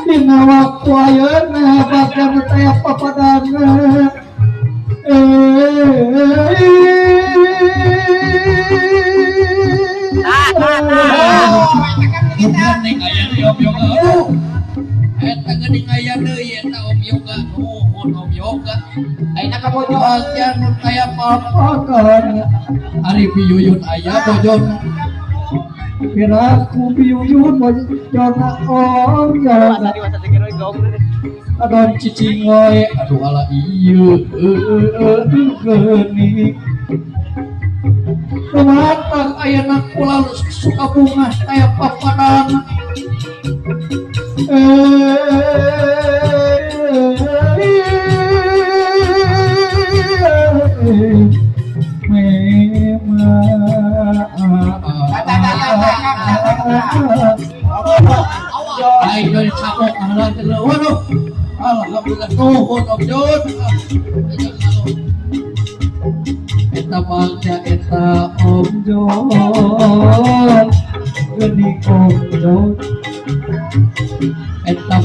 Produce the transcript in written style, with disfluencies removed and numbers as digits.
dina waktu ayeuna bagan teh papadana Geuning aya di Om Yoga. Eta geuning aya deui eta Om Yoga. Nuhun Om Yoga. Ayeuna ka bojo aja nu kaya papakan. Ari piyuyun aya bojon. Piraku piyuyun bojona Om Yoga. Adon cicing we Aduh ala ieu. geuning Kematang ayeuna kula suka bunga kaya papadana Ai dari capok ngaran teh waduh. Alhamdulillah nuhun Om Jun. Eta mangga eta Om Jon geuning Om Jon eta